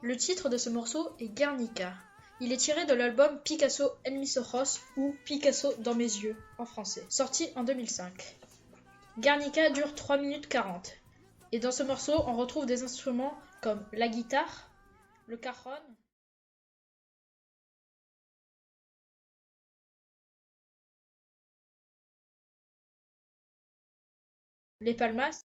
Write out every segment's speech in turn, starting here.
Le titre de ce morceau est Guernica. Il est tiré de l'album Picasso en mis ojos ou Picasso dans mes yeux en français, sorti en 2005. Guernica dure 3 minutes 40. Et dans ce morceau, on retrouve des instruments comme la guitare, le cajon, les palmas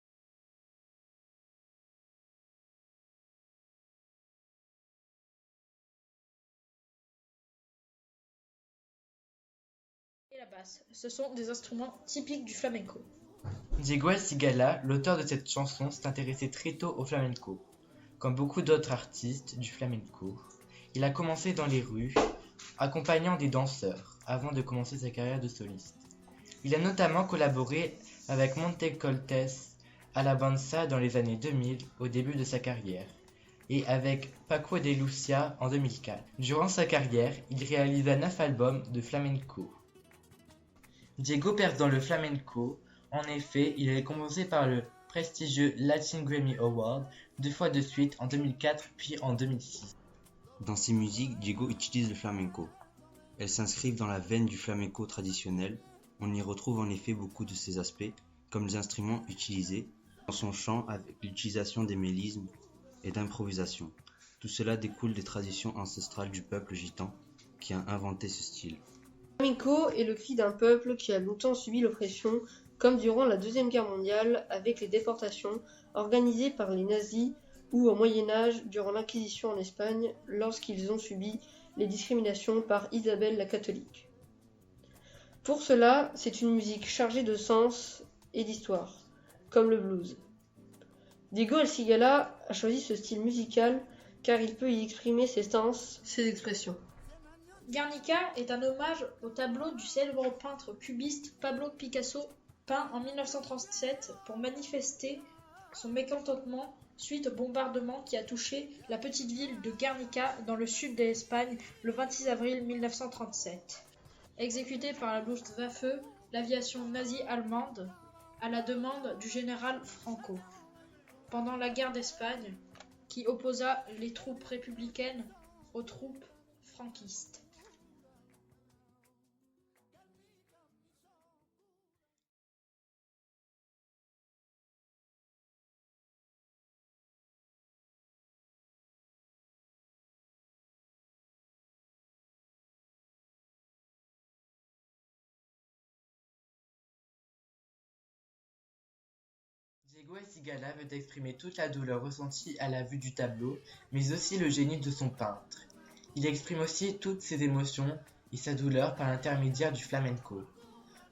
et la basse. Ce sont des instruments typiques du flamenco. Diego El Cigala, l'auteur de cette chanson, s'est intéressé très tôt au flamenco. Comme beaucoup d'autres artistes du flamenco, il a commencé dans les rues, accompagnant des danseurs, avant de commencer sa carrière de soliste. Il a notamment collaboré avec Monte Coltés Alabanza dans les années 2000, au début de sa carrière, et avec Paco de Lucia en 2004. Durant sa carrière, il réalisa 9 albums de flamenco. Diego perce dans le flamenco. En effet, il est récompensé par le prestigieux Latin Grammy Award 2 fois de suite en 2004 puis en 2006. Dans ses musiques, Diego utilise le flamenco. Elles s'inscrivent dans la veine du flamenco traditionnel. On y retrouve en effet beaucoup de ces aspects, comme les instruments utilisés dans son chant avec l'utilisation des mélismes et d'improvisation. Tout cela découle des traditions ancestrales du peuple gitan qui a inventé ce style. Le flamenco est le cri d'un peuple qui a longtemps subi l'oppression, comme durant la Deuxième Guerre mondiale avec les déportations organisées par les nazis ou au Moyen-Âge durant l'Inquisition en Espagne lorsqu'ils ont subi les discriminations par Isabelle la catholique. Pour cela, c'est une musique chargée de sens et d'histoire, comme le blues. Diego El Cigala a choisi ce style musical car il peut y exprimer ses sens, ses expressions. Guernica est un hommage au tableau du célèbre peintre cubiste Pablo Picasso, peint en 1937 pour manifester son mécontentement suite au bombardement qui a touché la petite ville de Guernica dans le sud de l'Espagne le 26 avril 1937. Exécuté par la Luftwaffe, l'aviation nazie allemande, à la demande du général Franco, pendant la guerre d'Espagne, qui opposa les troupes républicaines aux troupes franquistes. Diego El Cigala veut exprimer toute la douleur ressentie à la vue du tableau, mais aussi le génie de son peintre. Il exprime aussi toutes ses émotions et sa douleur par l'intermédiaire du flamenco.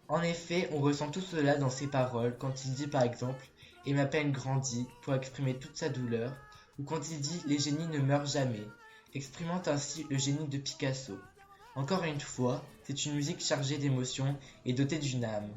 En effet, on ressent tout cela dans ses paroles quand il dit par exemple « Et ma peine grandit » pour exprimer toute sa douleur, ou quand il dit « Les génies ne meurent jamais », exprimant ainsi le génie de Picasso. Encore une fois, c'est une musique chargée d'émotions et dotée d'une âme.